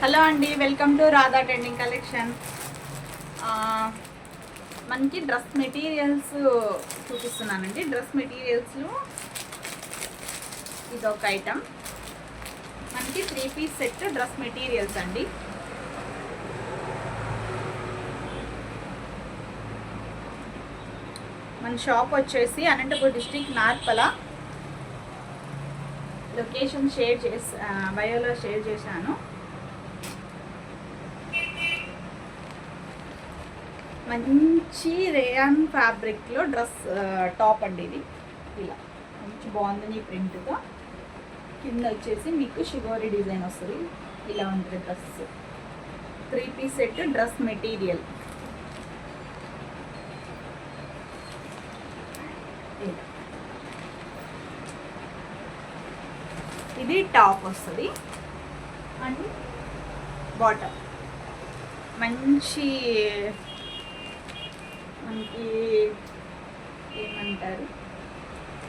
Hello అండి, welcome to Radha trending collection. మనకి dress materials చూపిస్తున్నానండి. డ్రెస్ మెటీరియల్స్లో ఇదొక ఐటమ్. మనకి 3 పీస్ సెట్ డ్రెస్ మెటీరియల్స్ అండి. మన షాప్ వచ్చేసి Anantapur district Narpala. Location share చేసి బయోలో షేర్ చేశాను. మంచి రేయాన్ ఫ్యాబ్రిక్లో డ్రెస్ టాప్ అండి. ఇది ఇలా మంచి బాగుంది ప్రింట్తో. కింద వచ్చేసి మీకు షిగోరి డిజైన్ వస్తుంది. ఇలా ఉంటుంది dress. 3 piece set dress material. ఇది టాప్ వస్తుంది అండ్ బాటమ్. మంచి మనకి ఏమంటారు,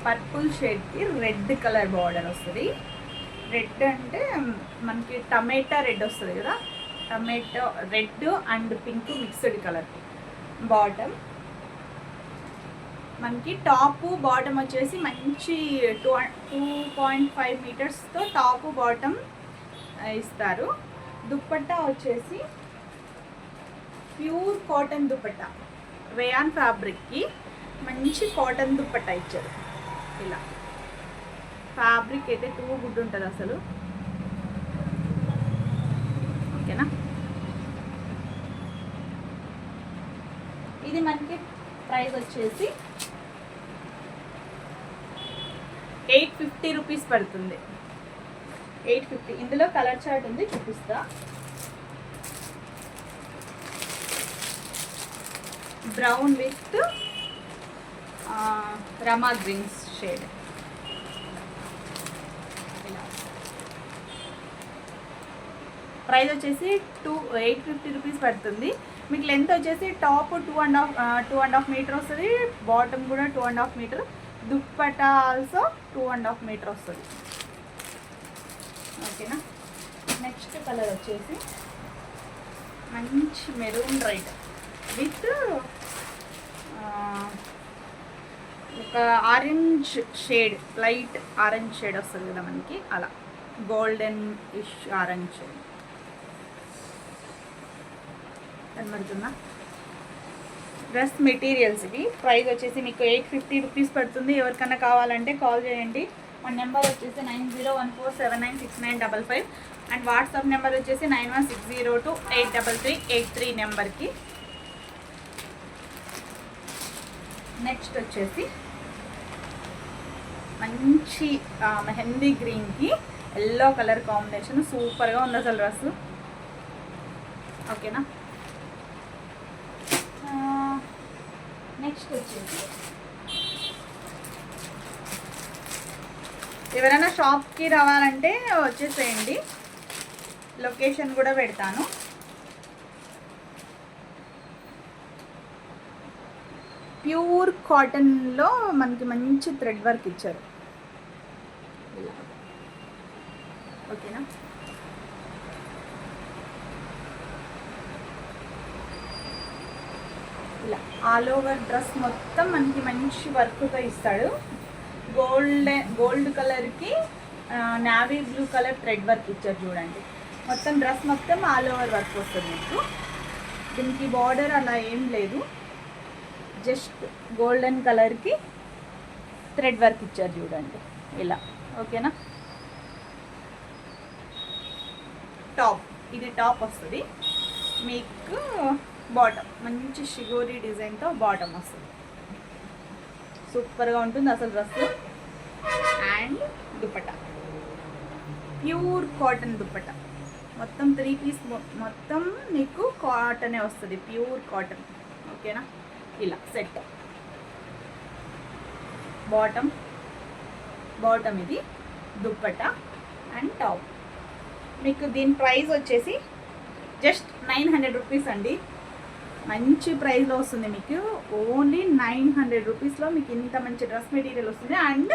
పర్పుల్ షేడ్కి రెడ్ కలర్ బార్డర్ వస్తుంది. రెడ్ అంటే మనకి టమాటా రెడ్ వస్తుంది కదా, tomato red and pink mixed colour. Bottom మనకి టాప్ బాటమ్ వచ్చేసి మంచి 2.5 మీటర్స్తో టాప్ బాటమ్ ఇస్తారు. దుప్పట్టా వచ్చేసి ప్యూర్ కాటన్ దుప్పట్టా, రేయాన్ ఫ్యాబ్రిక్కి మంచి కాటన్ దుప్పట్టా ఇచ్చారు. ఇలా ఫ్యాబ్రిక్ అయితే టూ గుడ్ ఉంటుంది అసలు. ఓకేనా. ఇది మనకి ప్రైస్ వచ్చేసి 850 రూపీస్ పడుతుంది. 850. ఇందులో కలర్ చార్ట్ ఉంది, చూపిస్తా. బ్రౌన్ విత్ రమా గ్రీన్స్ షేడ్. ప్రైస్ వచ్చేసి 850 రూపీస్ పడుతుంది. మీకు లెంత్ వచ్చేసి టాప్ 2.5 మీటర్ వస్తుంది. బాటమ్ కూడా 2.5 మీటర్. దుప్పట్టా ఆల్సో 2.5 మీటర్ వస్తుంది. ఓకేనా. నెక్స్ట్ కలర్ వచ్చేసి మంచి మెరూన్ రెడ్ విత్ ఒక orange shade, light orange shade వస్తుంది కదా మనకి, అలా గోల్డెన్ ఇష్ ఆరెంజ్ షేడ్ కనబడుతుందా. డ్రెస్ మెటీరియల్స్ ఇవి. ప్రైస్ వచ్చేసి మీకు 850 రూపీస్ పడుతుంది. ఎవరికన్నా కావాలంటే కాల్ చేయండి. మన నెంబర్ వచ్చేసి 9014796955 అండ్ వాట్సాప్ నెంబర్ వచ్చేసి 9160283383 నెంబర్కి. నెక్స్ట్ వచ్చేసి మంచి మెహందీ గ్రీన్కి ఎల్లో కలర్ కాంబినేషన్. సూపర్గా ఉంది అసలు డ్రెస్. ఓకేనా. నెక్స్ట్ వచ్చేసి ఎవరైనా షాప్కి రావాలంటే వచ్చేసేయండి. లొకేషన్ కూడా పెడతాను. ప్యూర్ కాటన్లో మనకి మంచి థ్రెడ్ వర్క్ ఇచ్చారు. ఓకేనా. ఇలా ఆల్ ఓవర్ డ్రెస్ మొత్తం మనకి మంచి వర్క్తో ఇస్తాడు. గోల్డ్ కలర్కి navy blue colour thread work ఇచ్చారు చూడండి. మొత్తం డ్రెస్ మొత్తం ఆల్ ఓవర్ వర్క్ వస్తుంది మీకు. దీనికి బార్డర్ అలా ఏం లేదు, జస్ట్ గోల్డెన్ కలర్కి థ్రెడ్ వర్క్ ఇచ్చారు చూడండి ఇలా. ఓకేనా. టాప్, ఇది టాప్ వస్తుంది మీకు. బాటమ్ మంచి షిగోరి డిజైన్తో బాటమ్ వస్తుంది. సూపర్గా ఉంటుంది అసలు dress. And dupatta pure cotton dupatta. మొత్తం 3 పీస్ మొత్తం మీకు కాటనే వస్తుంది, ప్యూర్ కాటన్. ఓకేనా. ఇలా సెట్. బాటమ్ ఇది దుపట్టా అండ్ టాప్. మీకు దీని ప్రైస్ వచ్చేసి జస్ట్ 900 రూపీస్ అండి. మంచి ప్రైస్లో వస్తుంది మీకు. ఓన్లీ 900 రూపీస్లో మీకు ఇంత మంచి డ్రెస్ మెటీరియల్ వస్తుంది. అండ్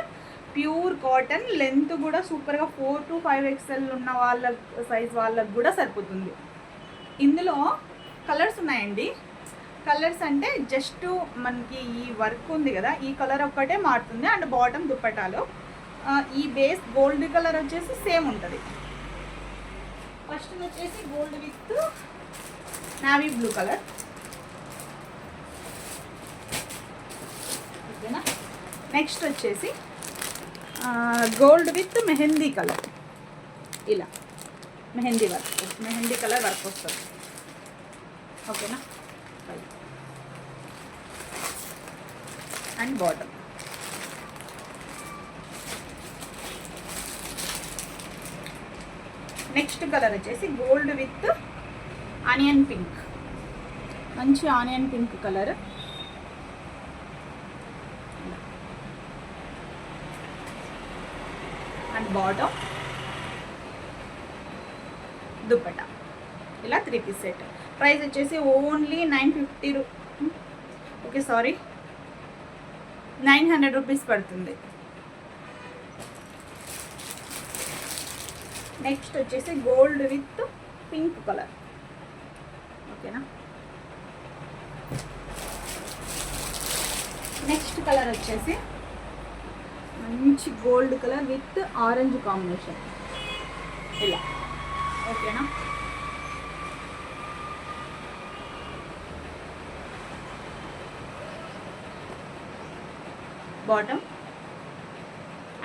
ప్యూర్ కాటన్, లెంత్ కూడా సూపర్గా 4 to 5 XL ఉన్న వాళ్ళ సైజ్ వాళ్ళకు కూడా సరిపోతుంది. ఇందులో కలర్స్ ఉన్నాయండి. కలర్స్ అంటే జస్ట్ మనకి ఈ వర్క్ ఉంది కదా, ఈ కలర్ ఒక్కటే మారుతుంది. అండ్ బాటమ్ దుప్పటాలో ఈ బేస్ గోల్డ్ కలర్ వచ్చేసి సేమ్ ఉంటుంది. ఫస్ట్ వచ్చేసి gold with navy blue colour, ఓకేనా. నెక్స్ట్ వచ్చేసి గోల్డ్ విత్ మెహందీ కలర్, ఇలా మెహందీ కలర్ వర్క్ వస్తుంది, ఓకేనా. అండ్ బాటమ్ నెక్స్ట్ కలర్ వచ్చేసి గోల్డ్ విత్ ఆనియన్ పింక్, మంచి onion pink colour. And bottom dupatta, ఇలా 3 పీస్ సెట్. ప్రైస్ వచ్చేసి ఓన్లీ 900 రూపీస్ పడుతుంది. నెక్స్ట్ వచ్చేసి గోల్డ్ విత్ పింక్ కలర్, ఓకేనా. నెక్స్ట్ కలర్ వచ్చేసి మంచి gold colour with orange combination, ఇలా, ఓకేనా. బాటమ్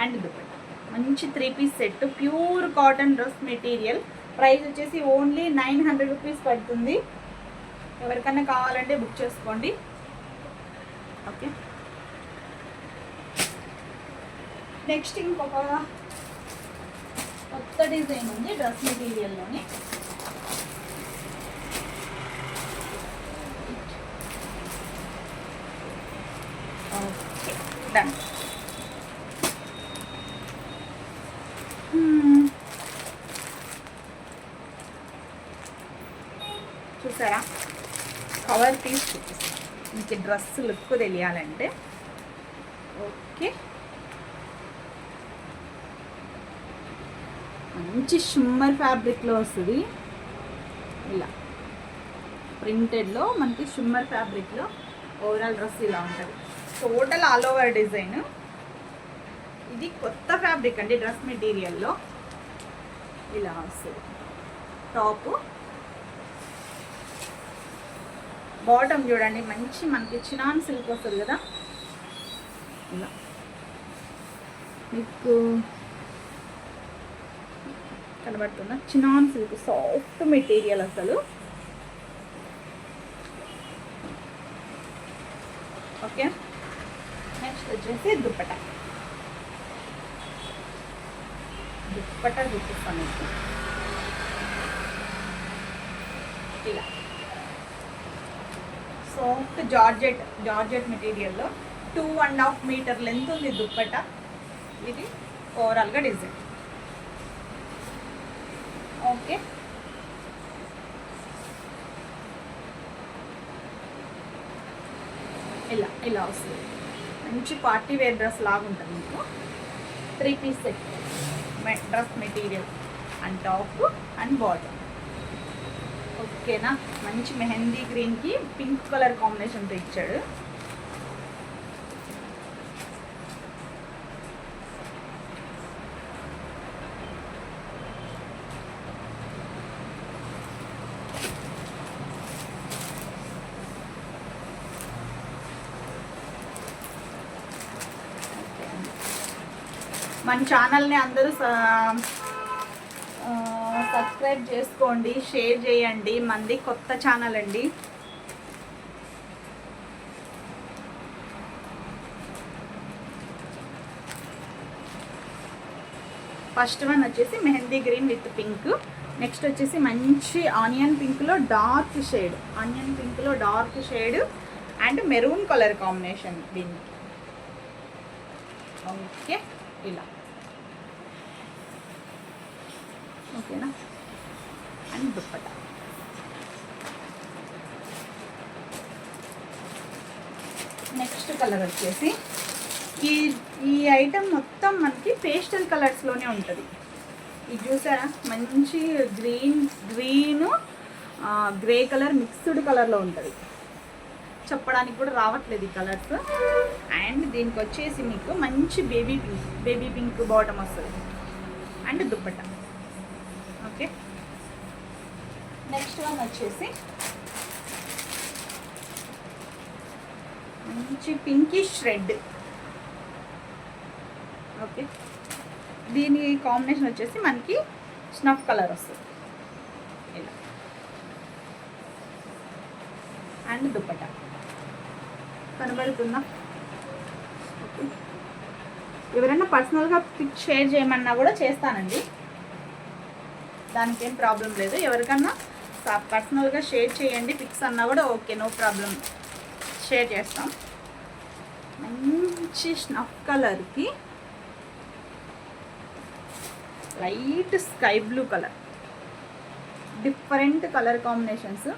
అండ్ దుపట్టా, మంచి 3 piece set, pure cotton dress material. Price వచ్చేసి ఓన్లీ 900 రూపీస్ పడుతుంది. ఎవరికన్నా కావాలంటే బుక్ చేసుకోండి, ఓకే. నెక్స్ట్ ఇంకొక కొత్త డిజైన్ ఉంది డ్రెస్ మెటీరియల్లోనే. Okay, done. చూసారా, కవర్ పీస్ చూపిస్తాను మీకు డ్రెస్ లుక్ తెలియాలంటే, ఓకే. మంచి షిమ్మర్ ఫ్యాబ్రిక్లో వస్తుంది, ఇలా ప్రింటెడ్లో మనకి షిమ్మర్ ఫ్యాబ్రిక్లో ఓవరాల్ డ్రెస్ ఇలా ఉంటుంది. Total all over design. ఇది కొత్త ఫ్యాబ్రిక్ అండి డ్రెస్ మెటీరియల్లో, ఇలా వస్తుంది. టాప్, బాటమ్ చూడండి మంచి మనకి చినాన్ సిల్క్ వస్తుంది కదా, ఇలా మీకు కనబడుతుందా, చినాన్ సిల్క్, సాఫ్ట్ మెటీరియల్ అసలు, ఓకే. నెక్స్ట్ వచ్చేసి దుప్పటా చూపిస్తాను మీకు, ఇలా సాఫ్ట్ జార్జెట్ మెటీరియల్లో 2.5 మీటర్ లెంత్ ఉంది దుప్పటా. ఇది ఓవరాల్గా డిజైన్, ఓకే. ఇలా వస్తుంది, మంచి పార్టీ వేర్ డ్రెస్ లాగా ఉంటుంది మీకు. 3 piece set dress material and top and bottom, ఓకేనా. మంచి మెహందీ గ్రీన్కి పింక్ కలర్ కాంబినేషన్తో ఇచ్చాడు. మన ఛానల్ని అందరూ సబ్స్క్రైబ్ చేసుకోండి, షేర్ చేయండి. మంది కొత్త ఛానల్ అండి. ఫస్ట్ వన్ వచ్చేసి mehndi green with pink. Next వచ్చేసి మంచి ఆనియన్ పింక్లో dark shade and maroon colour combination దీనికి, ఓకే. ఇలా, ఓకేనా. అండ్ దుప్పటా, నెక్స్ట్ కలర్ వచ్చేసి ఈ ఈ ఐటెం మొత్తం మనకి పేస్టల్ కలర్స్లోనే ఉంటుంది. ఇది చూసారా, మంచి గ్రీను గ్రే కలర్ మిక్స్డ్ కలర్లో ఉంటుంది. చెప్పడానికి కూడా రావట్లేదు ఈ కలర్స్. అండ్ దీనికి వచ్చేసి మీకు మంచి బేబీ పింక్ బాటమ్ వస్తుంది and dupatta. Okay, next one వచ్చేసి మంచి పింకిష్ రెడ్. ఓకే, దీని కాంబినేషన్ వచ్చేసి మనకి స్నఫ్ కలర్ వస్తుంది ఇలా అండ్ దుప్పట్టా కనబడుతుందా? ఓకే, ఎవరైనా పర్సనల్గా పిక్ షేర్ చేయమన్నా కూడా చేస్తానండి, దానికి ఏం ప్రాబ్లం లేదు. ఎవరికన్నా పర్సనల్గా షేర్ చేయండి పిక్స్ అన్నా కూడా ఓకే, నో ప్రాబ్లం, షేర్ చేస్తాం. మంచి స్నఫ్ కలర్కి light sky blue colour, different colour combinations.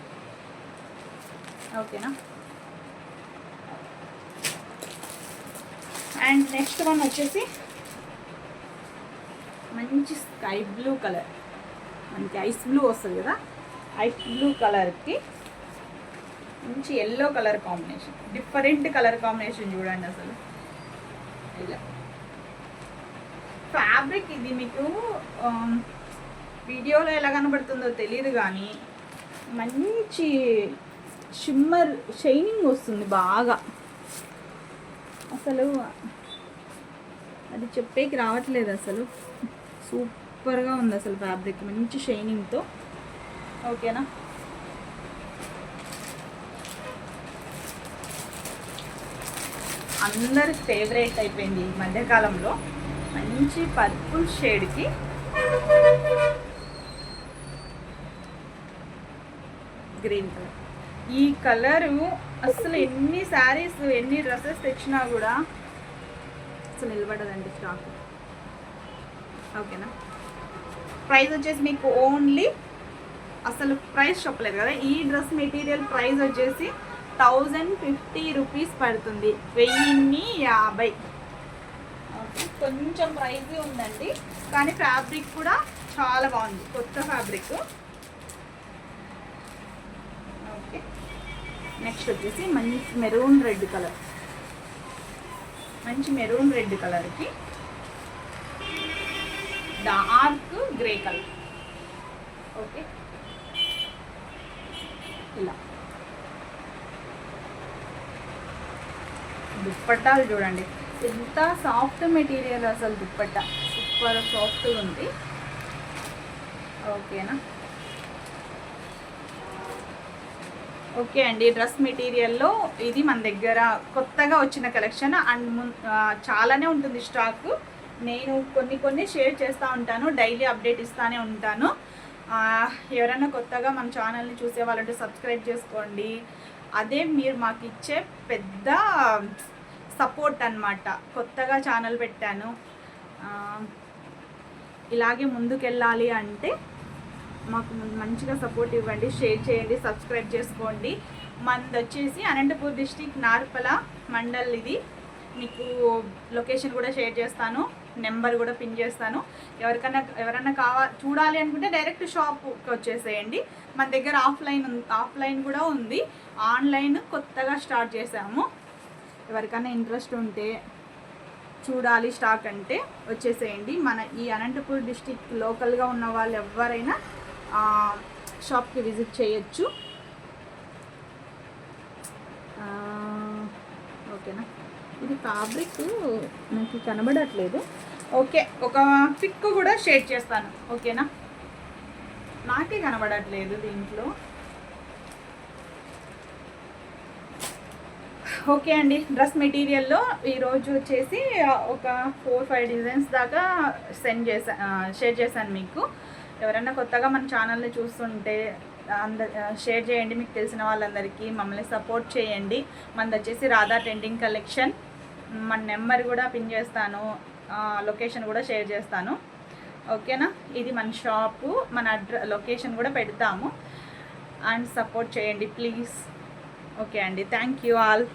ఓకేనా? అండ్ నెక్స్ట్ వన్ వచ్చేసి మంచి స్కై బ్లూ కలర్, మనకి ఐస్ బ్లూ వస్తుంది కదా, ఐస్ బ్లూ కలర్కి మంచి yellow colour combination, different colour combination చూడండి అసలు. ఇలా ఫ్యాబ్రిక్ ఇది మీకు వీడియోలో ఎలా కనబడుతుందో తెలియదు కానీ మంచి షిమ్మర్ షైనింగ్ వస్తుంది బాగా. అసలు అది చెప్పేకి రావట్లేదు, అసలు సూపర్గా ఉంది అసలు ఫ్యాబ్రిక్, మంచి షైనింగ్తో. ఓకేనా? అందరి ఫేవరెట్ అయిపోయింది ఈ మధ్యకాలంలో, మంచి పర్పుల్ షేడ్కి గ్రీన్ కలర్. ఈ కలరు అసలు ఎన్ని శారీస్ ఎన్ని డ్రెస్సెస్ తెచ్చినా కూడా అసలు నిలబడదండి స్టాక్. ఓకేనా? ప్రైస్ వచ్చేసి మీకు ఓన్లీ, అసలు ప్రైస్ చెప్పలేదు కదా, ఈ డ్రెస్ మెటీరియల్ ప్రైస్ వచ్చేసి 1050 రూపీస్ పడుతుంది, 1050. ఓకే, కొంచెం ప్రైస్ ఉందండి కానీ ఫ్యాబ్రిక్ కూడా చాలా బాగుంది, కొత్త ఫ్యాబ్రిక్. ఓకే, నెక్స్ట్ వచ్చేసి మంచి మెరూన్ రెడ్ కలర్, మంచి మెరూన్ రెడ్ కలర్కి డార్క్ గ్రే కలర్. ఓకే, ఇలా దుప్పట్టాలు చూడండి ఎంత సాఫ్ట్ మెటీరియల్, అసలు దుప్పట్టా సూపర్ సాఫ్ట్గా ఉంది. ఓకేనా? ఓకే అండి, డ్రెస్ మెటీరియల్లో ఇది మన దగ్గర కొత్తగా వచ్చిన కలెక్షన్ అండ్ చాలానే ఉంటుంది స్టాక్. నేను కొన్ని షేర్ చేస్తూ ఉంటాను, డైలీ అప్డేట్ ఇస్తూనే ఉంటాను. ఎవరైనా కొత్తగా మన ఛానల్ని చూసే వాళ్ళంటే సబ్స్క్రైబ్ చేసుకోండి, అదే మీరు మాకు ఇచ్చే పెద్ద సపోర్ట్ అన్నమాట. కొత్తగా ఛానల్ పెట్టాను, ఇలాగే ముందుకెళ్ళాలి అంటే మాకు మంచిగా సపోర్ట్ ఇవ్వండి, షేర్ చేయండి, సబ్స్క్రైబ్ చేసుకోండి. మనది వచ్చేసి అనంతపూర్ డిస్ట్రిక్ట్ నార్పల మండల్. ఇది మీకు లొకేషన్ కూడా షేర్ చేస్తాను, నెంబర్ కూడా పిన్ చేస్తాను. ఎవరైనా చూడాలి అనుకుంటే డైరెక్ట్ షాప్కి వచ్చేసేయండి. మన దగ్గర ఆఫ్లైన్ కూడా ఉంది, ఆన్లైన్ కొత్తగా స్టార్ట్ చేసాము. ఎవరికైనా ఇంట్రెస్ట్ ఉంటే చూడాలి స్టాక్ అంటే వచ్చేసేయండి. మన ఈ అనంతపూర్ డిస్ట్రిక్ట్ లోకల్గా ఉన్న వాళ్ళు ఎవరైనా షాప్కి విజిట్ చేయొచ్చు. ఓకేనా? ఇది ఫ్యాబ్రిక్ నాకు కనబడట్లేదు. ఓకే, ఒక పిక్ కూడా షేర్ చేస్తాను. ఓకేనా? నాకే కనబడట్లేదు దీంట్లో. ఓకే అండి, డ్రెస్ మెటీరియల్లో ఈరోజు వచ్చేసి ఒక 4-5 డిజైన్స్ దాకా షేర్ చేశాను మీకు. ఎవరైనా కొత్తగా మన ఛానల్ని చూస్తుంటే షేర్ చేయండి మీకు తెలిసిన వాళ్ళందరికీ, మమ్మల్ని సపోర్ట్ చేయండి. మనది వచ్చేసి రాధా ట్రెండింగ్ కలెక్షన్. మన నెంబర్ కూడా పిన్ చేస్తాను, లొకేషన్ కూడా షేర్ చేస్తాను. ఓకేనా? ఇది మన షాపు, మన లొకేషన్ కూడా పెడతాము. అండ్ సపోర్ట్ చేయండి ప్లీజ్. ఓకే అండి, థ్యాంక్ యూ ఆల్.